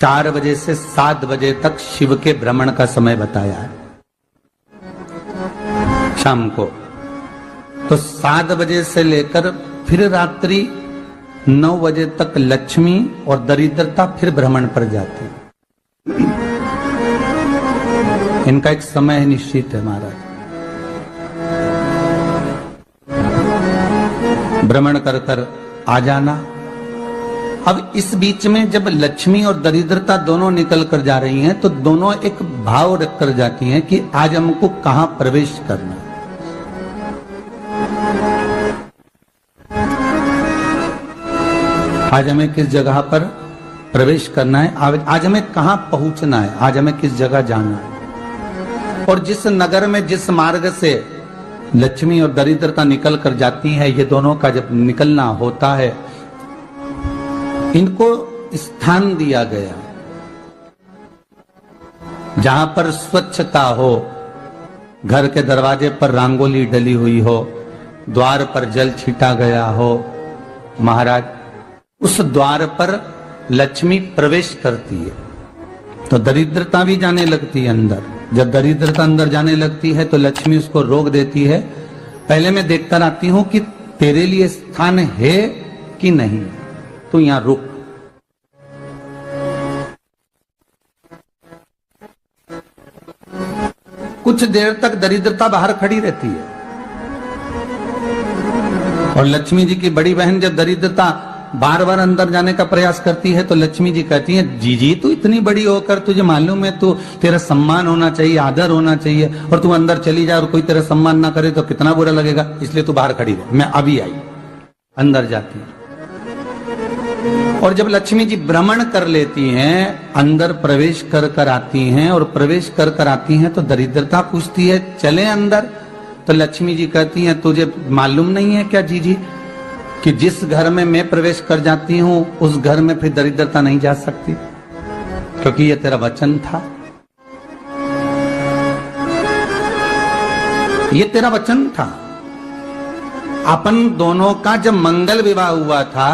4 बजे से 7 बजे तक शिव के भ्रमण का समय बताया है शाम को। तो 7 बजे से लेकर फिर रात्रि 9 बजे तक लक्ष्मी और दरिद्रता फिर भ्रमण पर जाती है। इनका एक समय निश्चित है महाराज, भ्रमण कर कर आ जाना। अब इस बीच में जब लक्ष्मी और दरिद्रता दोनों निकल कर जा रही हैं तो दोनों एक भाव रख कर जाती हैं कि आज हमको कहां प्रवेश करना है। आज हमें किस जगह पर प्रवेश करना है, आज हमें कहां पहुंचना है, आज हमें किस जगह जाना है। और जिस नगर में जिस मार्ग से लक्ष्मी और दरिद्रता निकल कर जाती है, ये दोनों का जब निकलना होता है, इनको स्थान दिया गया जहां पर स्वच्छता हो, घर के दरवाजे पर रंगोली डली हुई हो, द्वार पर जल छीटा गया हो। महाराज उस द्वार पर लक्ष्मी प्रवेश करती है तो दरिद्रता भी जाने लगती है अंदर। जब दरिद्रता अंदर जाने लगती है तो लक्ष्मी उसको रोक देती है, पहले मैं देखकर आती हूं कि तेरे लिए स्थान है कि नहीं, तू यहां रुक। कुछ देर तक दरिद्रता बाहर खड़ी रहती है और लक्ष्मी जी की बड़ी बहन जब दरिद्रता बार बार अंदर जाने का प्रयास करती है तो लक्ष्मी जी कहती है, जीजी तू इतनी बड़ी होकर तुझे मालूम है तू तेरा सम्मान होना चाहिए, आदर होना चाहिए, और तू अंदर चली जाए और कोई तेरा सम्मान ना करे तो कितना बुरा लगेगा, इसलिए तू बाहर खड़ी रहे, मैं अभी आई। अंदर जाती है और जब लक्ष्मी जी भ्रमण कर लेती हैं, अंदर प्रवेश कर कर आती हैं और प्रवेश कर कर आती हैं तो दरिद्रता पूछती है चले अंदर। तो लक्ष्मी जी कहती हैं, तुझे मालूम नहीं है क्या जीजी कि जिस घर में मैं प्रवेश कर जाती हूं उस घर में फिर दरिद्रता नहीं जा सकती, क्योंकि ये तेरा वचन था, ये तेरा वचन था। अपन दोनों का जब मंगल विवाह हुआ था,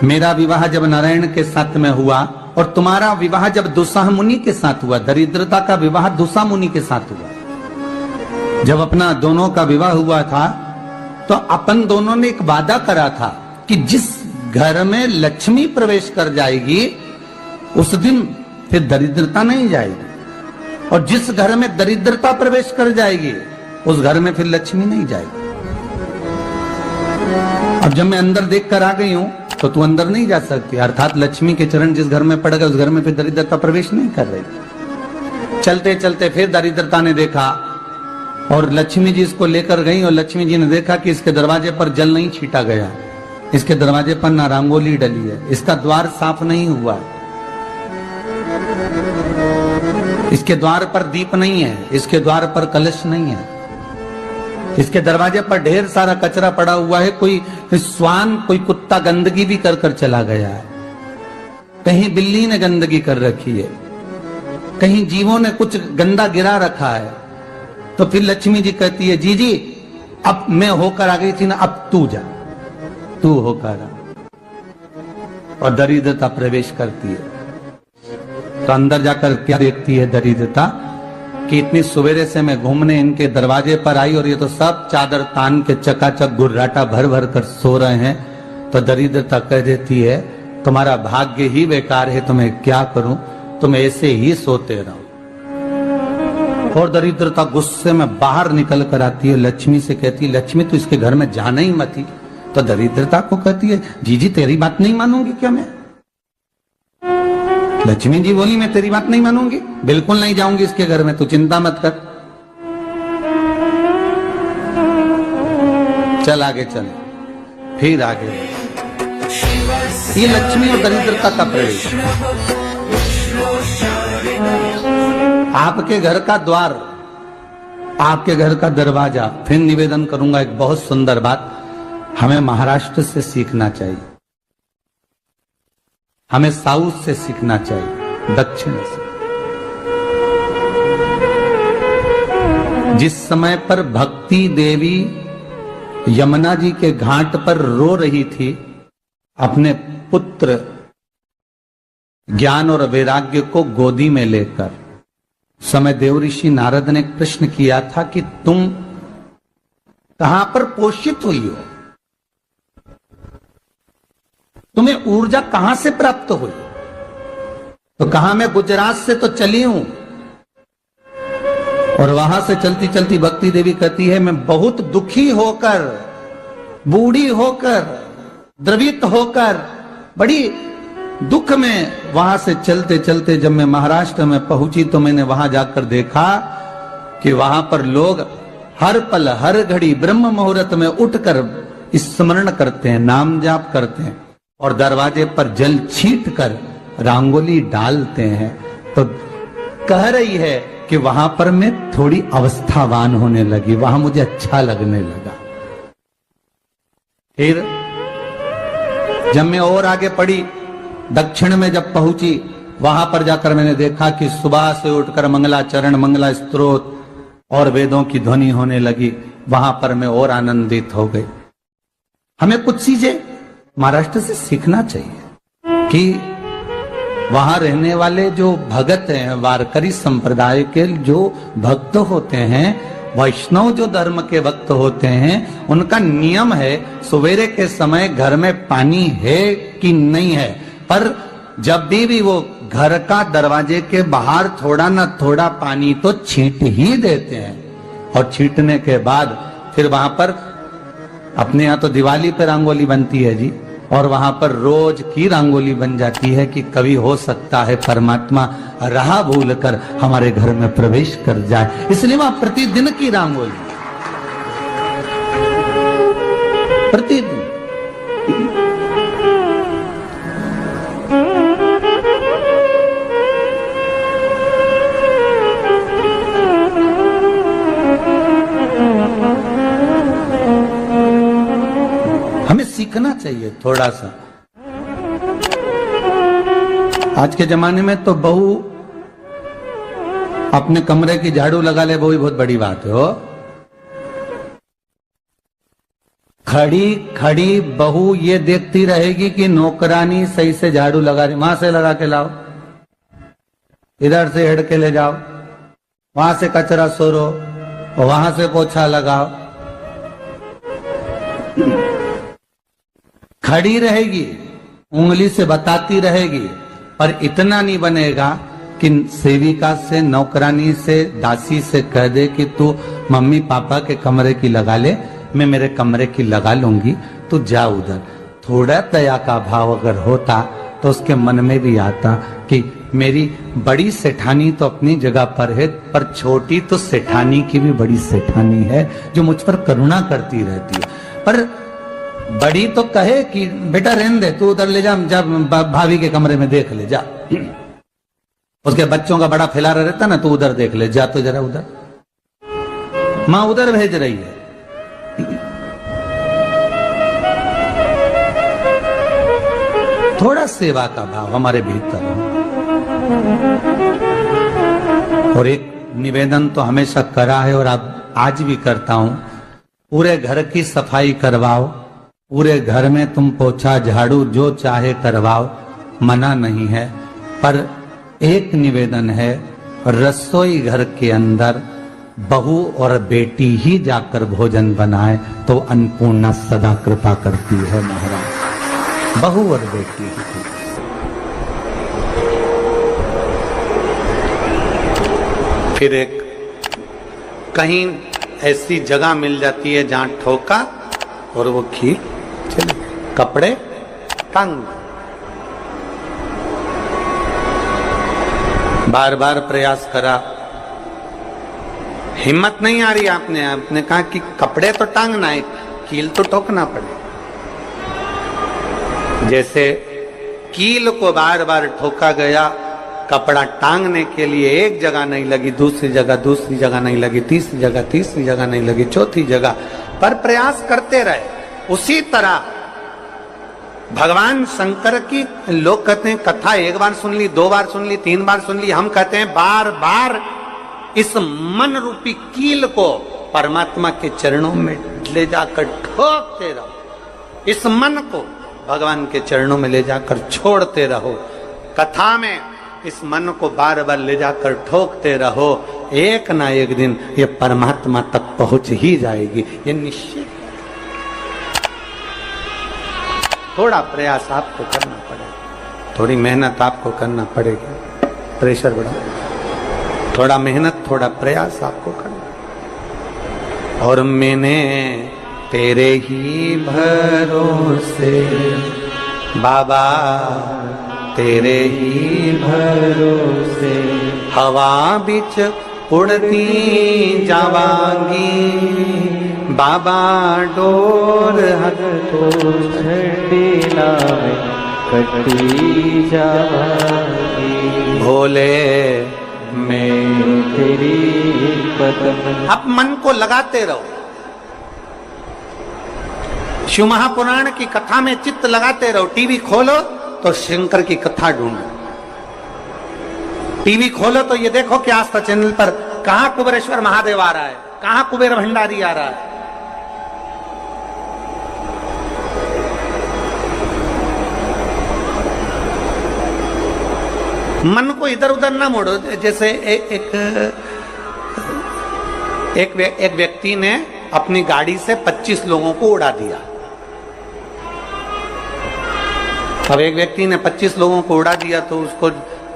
मेरा विवाह जब नारायण के साथ में हुआ और तुम्हारा विवाह जब दुस्साह मुनि के साथ हुआ, दरिद्रता का विवाह दुस्साह मुनि के साथ हुआ। जब अपना दोनों का विवाह हुआ था तो अपन दोनों ने एक वादा करा था कि जिस घर में लक्ष्मी प्रवेश कर जाएगी उस दिन फिर दरिद्रता नहीं जाएगी, और जिस घर में दरिद्रता प्रवेश कर जाएगी उस घर में फिर लक्ष्मी नहीं जाएगी। अब जब मैं अंदर देख कर आ गई हूं तो तू अंदर नहीं जा सकती, अर्थात लक्ष्मी के चरण जिस घर में पड़ गए उस घर में फिर दरिद्रता प्रवेश नहीं कर रही। चलते चलते फिर दरिद्रता ने देखा और लक्ष्मी जी इसको लेकर गई और लक्ष्मी जी ने देखा कि इसके दरवाजे पर जल नहीं छीटा गया, इसके दरवाजे पर ना रंगोली डली है, इसका द्वार साफ नहीं हुआ, इसके द्वार पर दीप नहीं है, इसके द्वार पर कलश नहीं है, इसके दरवाजे पर ढेर सारा कचरा पड़ा हुआ है, कोई स्वान कोई कुत्ता गंदगी भी कर कर चला गया है, कहीं बिल्ली ने गंदगी कर रखी है, कहीं जीवों ने कुछ गंदा गिरा रखा है। तो फिर लक्ष्मी जी कहती है, जीजी अब मैं होकर आ गई थी ना, अब तू जा, तू होकर आ। और दरिद्रता प्रवेश करती है तो अंदर जाकर क्या देखती है दरिद्रता कि इतनी सवेरे से मैं घूमने इनके दरवाजे पर आई और ये तो सब चादर तान के चकाचक गुर्राटा भर भर कर सो रहे हैं। तो दरिद्रता कह देती है, तुम्हारा भाग्य ही बेकार है, तो मैं क्या करूं, तुम ऐसे ही सोते रहो। और दरिद्रता गुस्से में बाहर निकल कर आती है, लक्ष्मी से कहती है, लक्ष्मी तू इसके घर में जाना ही मत ही। तो दरिद्रता को कहती है, जीजी तेरी बात नहीं मानूंगी क्या मैं? लक्ष्मी जी बोली, मैं तेरी बात नहीं मानूंगी, बिल्कुल नहीं जाऊंगी इसके घर में, तू चिंता मत कर, चल आगे चल। फिर आगे ये लक्ष्मी और दरिद्रता का प्रवेश। आपके घर का द्वार, आपके घर का दरवाजा। फिर निवेदन करूंगा एक बहुत सुंदर बात, हमें महाराष्ट्र से सीखना चाहिए, हमें साउथ से सीखना चाहिए, दक्षिण से। जिस समय पर भक्ति देवी यमुना जी के घाट पर रो रही थी अपने पुत्र ज्ञान और वैराग्य को गोदी में लेकर समय देव ऋषि नारद ने एक प्रश्न किया था कि तुम कहां पर पोषित हुई हो, तुम्हें ऊर्जा कहां से प्राप्त हुई? तो कहा मैं गुजरात से तो चली हूं। और वहां से चलती चलती भक्ति देवी कहती है मैं बहुत दुखी होकर, बूढ़ी होकर, द्रवित होकर, बड़ी दुख में वहां से चलते चलते जब मैं महाराष्ट्र में पहुंची तो मैंने वहां जाकर देखा कि वहां पर लोग हर पल हर घड़ी ब्रह्म मुहूर्त में उठकर स्मरण करते हैं, नाम जाप करते हैं और दरवाजे पर जल छीट कर रंगोली डालते हैं। तो कह रही है कि वहां पर मैं थोड़ी अवस्थावान होने लगी, वहां मुझे अच्छा लगने लगा। फिर जब मैं और आगे पड़ी, दक्षिण में जब पहुंची, वहां पर जाकर मैंने देखा कि सुबह से उठकर मंगलाचरण, मंगला स्तोत्र और वेदों की ध्वनि होने लगी। वहां पर मैं और आनंदित हो गई। हमें कुछ चीजें महाराष्ट्र से सीखना चाहिए कि वहां रहने वाले जो भगत हैं, वारकरी संप्रदाय के जो भक्त होते हैं, वैष्णव जो धर्म के भक्त होते हैं, उनका नियम है सवेरे के समय घर में पानी है कि नहीं है, पर जब भी वो घर का दरवाजे के बाहर थोड़ा ना थोड़ा पानी तो छींट ही देते हैं। और छींटने के बाद फिर वहां पर अपने यहाँ तो दिवाली पे रंगोली बनती है जी, और वहां पर रोज की रंगोली बन जाती है कि कभी हो सकता है परमात्मा राह भूल कर हमारे घर में प्रवेश कर जाए, इसलिए वहां प्रतिदिन की रंगोली, प्रतिदिन। हमें सीखना चाहिए थोड़ा सा। आज के जमाने में तो बहू अपने कमरे की झाड़ू लगा ले, वो ही बहुत बड़ी बात है हो। खड़ी खड़ी बहू ये देखती रहेगी कि नौकरानी सही से झाड़ू लगा रही, वहां से लगा के लाओ, इधर से हेड के ले जाओ, वहां से कचरा सोरो, वहां से पोछा लगाओ। खड़ी रहेगी, उंगली से बताती रहेगी, पर इतना नहीं बनेगा कि सेविका से, नौकरानी से, दासी से कह दे कि तू मम्मी पापा के कमरे की लगा ले, मैं मेरे कमरे की लगा लूंगी, तू जा उधर। थोड़ा दया का भाव अगर होता तो उसके मन में भी आता कि मेरी बड़ी सेठानी तो अपनी जगह पर है, पर छोटी तो सेठानी की भी बड़ी सेठानी है जो मुझ पर करुणा करती रहती है। पर बड़ी तो कहे कि बेटा रहने दे, तू उधर ले जा, जब भाभी के कमरे में देख ले जा। उसके बच्चों का बड़ा फैलारा रहता ना, तू उधर देख ले जा, तो जरा उधर, मां उधर भेज रही है। थोड़ा सेवा का भाव हमारे भीतर हो। और एक निवेदन तो हमेशा करा है और अब आज भी करता हूं, पूरे घर की सफाई करवाओ, पूरे घर में तुम पोछा झाड़ू जो चाहे करवाओ, मना नहीं है। पर एक निवेदन है, रसोई घर के अंदर बहू और बेटी ही जाकर भोजन बनाए तो अन्नपूर्णा सदा कृपा करती है महाराज, बहू और बेटी ही। फिर एक कहीं ऐसी जगह मिल जाती है जहां ठोका और वो खीर चले, कपड़े तंग, बार बार प्रयास करा, हिम्मत नहीं आ रही। आपने कहा कि कपड़े तो टांगना है, कील तो ठोकना पड़े। जैसे कील को बार बार ठोका गया, कपड़ा टांगने के लिए एक जगह नहीं लगी, दूसरी जगह नहीं लगी, तीसरी जगह नहीं लगी, चौथी जगह पर प्रयास करते रहे। उसी तरह भगवान शंकर की, लोग कहते हैं कथा एक बार सुन ली, 2 बार सुन ली, 3 बार सुन ली, हम कहते हैं बार बार इस मन रूपी कील को परमात्मा के चरणों में ले जाकर ठोकते रहो, इस मन को भगवान के चरणों में ले जाकर छोड़ते रहो, कथा में इस मन को बार बार ले जाकर ठोकते रहो, एक ना एक दिन ये परमात्मा तक पहुंच ही जाएगी, ये निश्चित। थोड़ा प्रयास आपको करना पड़ेगा, थोड़ी मेहनत आपको करना पड़ेगी, प्रेशर बढ़ा, थोड़ा मेहनत थोड़ा प्रयास आपको करना। और मैंने तेरे ही भरोसे बाबा, तेरे ही भरोसे हवा बिच उड़ती जावांगी बाबा, डोर हक तो छड़ीला कटी जावांगी भोले मैं तेरी कदम। अब मन को लगाते रहो, शिव महापुराण की कथा में चित्त लगाते रहो। टीवी खोलो तो शंकर की कथा ढूंढो, टीवी खोलो तो ये देखो कि आस्था चैनल पर कहां कुबेरेश्वर महादेव आ रहा है, कहां कुबेर भंडारी आ रहा है। मन को इधर उधर ना मोड़ो। जैसे एक व्यक्ति ने अपनी गाड़ी से 25 लोगों को उड़ा दिया। अब एक व्यक्ति ने 25 लोगों को उड़ा दिया तो उसको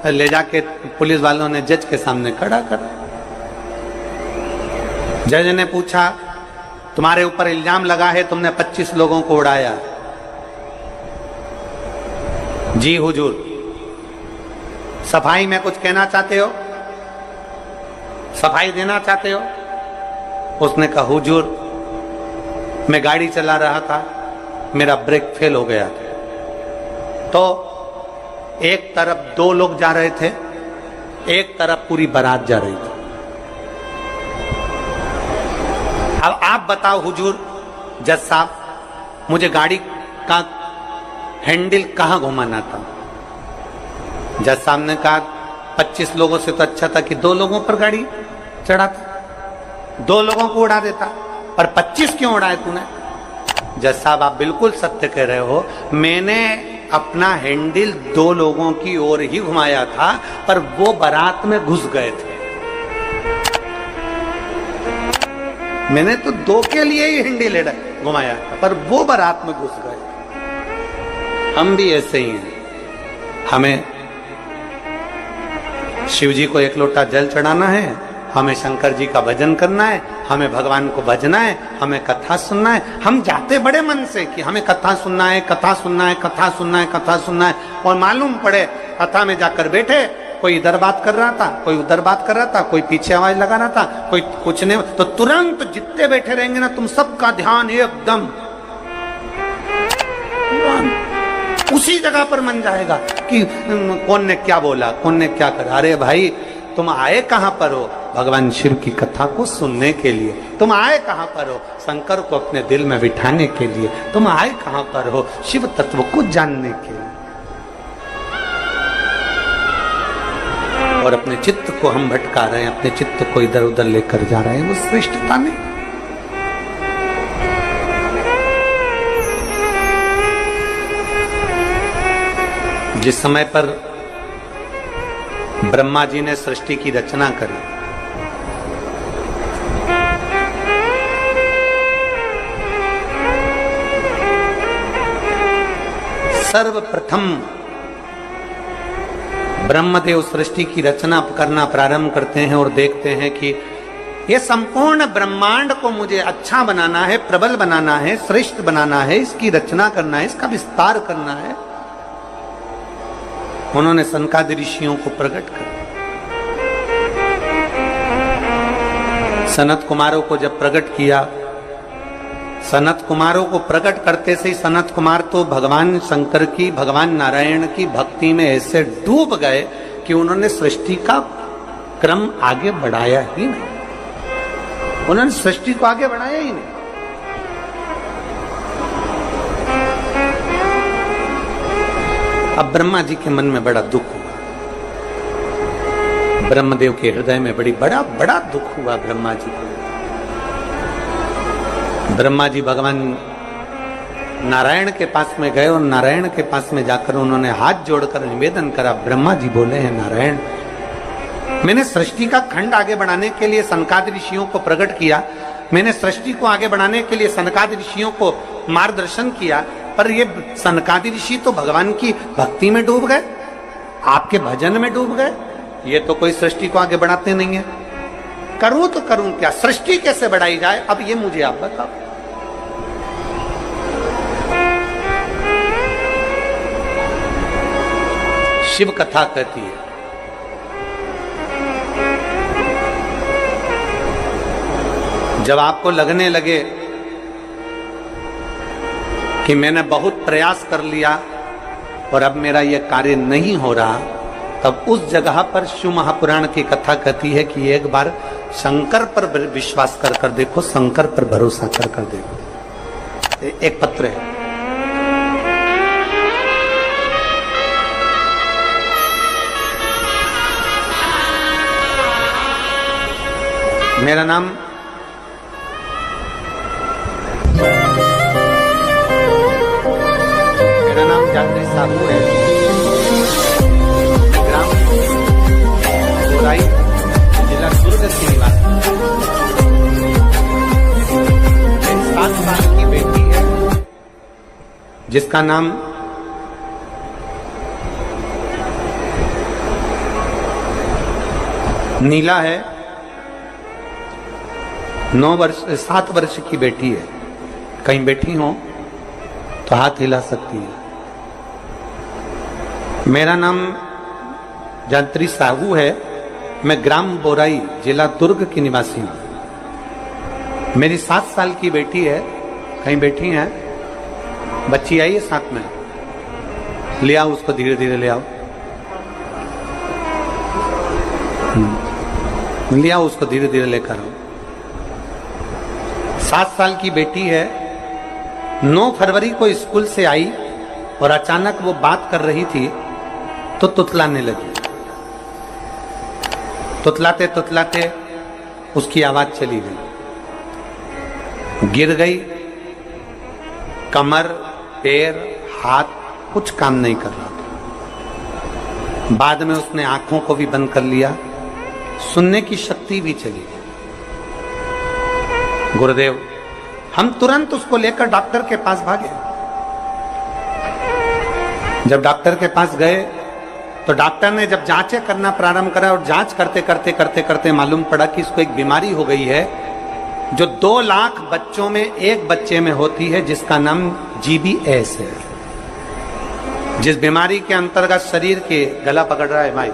ले जाके पुलिस वालों ने जज के सामने खड़ा कर। जज ने पूछा, तुम्हारे ऊपर इल्जाम लगा है तुमने 25 लोगों को उड़ाया। जी हुजूर, सफाई में कुछ कहना चाहते हो, सफाई देना चाहते हो? उसने कहा, हुजूर मैं गाड़ी चला रहा था, मेरा ब्रेक फेल हो गया था, तो एक तरफ 2 लोग जा रहे थे, एक तरफ पूरी बारात जा रही थी। अब आप बताओ हुजूर जज साहब, मुझे गाड़ी का हैंडल कहां घुमाना था? जज साहब ने कहा, 25 लोगों से तो अच्छा था कि 2 लोगों पर गाड़ी चढ़ाता, 2 लोगों को उड़ा देता, पर 25 क्यों उड़ाए तूने? जज साहब आप बिल्कुल सत्य कह रहे हो, मैंने अपना हैंडल 2 लोगों की ओर ही घुमाया था, पर वो बारात में घुस गए थे। मैंने तो 2 के लिए ही हैंडल घुमाया था, पर वो बारात में घुस गए। हम भी ऐसे ही हैं, हमें शिव जी को 1 लोटा जल चढ़ाना है, हमें शंकर जी का भजन करना है, हमें भगवान को भजना है, हमें कथा सुनना है। हम जाते बड़े मन से कि हमें कथा सुनना है, कथा सुनना है, कथा सुनना है, कथा सुनना है, और मालूम पड़े कथा में जाकर बैठे, कोई इधर बात कर रहा था, कोई उधर बात कर रहा था, कोई पीछे आवाज लगा रहा था, कोई कुछ नहीं, तो तुरंत जितने बैठे रहेंगे ना, तुम सबका ध्यान एकदम उसी जगह पर मन जाएगा कि कौन ने क्या बोला, कौन ने क्या करा। अरे भाई, तुम आए कहां पर हो? भगवान शिव की कथा को सुनने के लिए। तुम आए कहां पर हो? शंकर को अपने दिल में बिठाने के लिए। तुम आए कहां पर हो? शिव तत्व को जानने के लिए। और अपने चित्त को हम भटका रहे हैं, अपने चित्त को इधर उधर लेकर जा रहे हैं, वो श्रेष्ठता नहीं। जिस समय पर ब्रह्मा जी ने सृष्टि की रचना करी, सर्वप्रथम ब्रह्मदेव सृष्टि की रचना करना प्रारंभ करते हैं और देखते हैं कि ये संपूर्ण ब्रह्मांड को मुझे अच्छा बनाना है, प्रबल बनाना है, श्रेष्ठ बनाना है, इसकी रचना करना है, इसका विस्तार करना है। उन्होंने सनकादि ऋषियों को प्रकट कर, सनत कुमारों को जब प्रकट किया, सनत कुमारों को प्रकट करते से ही सनत कुमार तो भगवान शंकर की, भगवान नारायण की भक्ति में ऐसे डूब गए कि उन्होंने सृष्टि का क्रम आगे बढ़ाया ही नहीं। उन्होंने सृष्टि को आगे बढ़ाया ही नहीं। अब ब्रह्मा जी के मन में बड़ा दुख हुआ, ब्रह्मदेव के हृदय में बड़ा दुख हुआ ब्रह्मा जी को। ब्रह्मा जी भगवान नारायण के पास में गए और नारायण के पास में जाकर उन्होंने हाथ जोड़कर निवेदन करा। ब्रह्मा जी बोले हैं, नारायण, मैंने सृष्टि का खंड आगे बढ़ाने के लिए सनकादि ऋषियों को प्रकट किया, मैंने सृष्टि को आगे बढ़ाने के लिए सनकादि ऋषियों को मार्गदर्शन किया, पर ये सनकादि ऋषि तो भगवान की भक्ति में डूब गए, आपके भजन में डूब गए, ये तो कोई सृष्टि को आगे बढ़ाते नहीं है। करूं तो करूं क्या, सृष्टि कैसे बढ़ाई जाए, अब ये मुझे आप बताओ। शिव कथा कहती है, जब आपको लगने लगे कि मैंने बहुत प्रयास कर लिया और अब मेरा यह कार्य नहीं हो रहा, तब उस जगह पर शिव महापुराण की कथा कहती है कि एक बार शंकर पर विश्वास कर देखो, शंकर पर भरोसा कर देखो। एक पत्र है, मेरा नाम जात्री साहू है, ग्राम बोराई, जिला दुर्ग के निवासी। 7 साल की बेटी है जिसका नाम नीला है। 7 वर्ष की बेटी है। कहीं बैठी हो तो हाथ हिला सकती है। मेरा नाम जात्री साहू है, मैं ग्राम बोराई, जिला दुर्ग की निवासी हूं। मेरी 7 साल की बेटी है, कहीं बैठी है, बच्ची आई है साथ में, ले आओ उसको, धीरे धीरे ले आओ, ले आओ उसको, धीरे धीरे लेकर आओ। 7 साल की बेटी है, 9 फरवरी को स्कूल से आई और अचानक वो बात कर रही थी तो तुतलाने लगी। तुतलाते तुतलाते उसकी आवाज चली गई, गिर गई, कमर, पैर, हाथ कुछ काम नहीं कर रहा था। बाद में उसने आंखों को भी बंद कर लिया, सुनने की शक्ति भी चली गई। गुरुदेव, हम तुरंत उसको लेकर डॉक्टर के पास भागे। जब डॉक्टर के पास गए तो डॉक्टर ने जब जांचें करना प्रारंभ करा और जांच करते करते करते करते मालूम पड़ा कि इसको एक बीमारी हो गई है जो 2 लाख बच्चों में एक बच्चे में होती है, जिसका नाम GBS है। जिस बीमारी के अंतर्गत शरीर के, गला पकड़ रहा है भाई,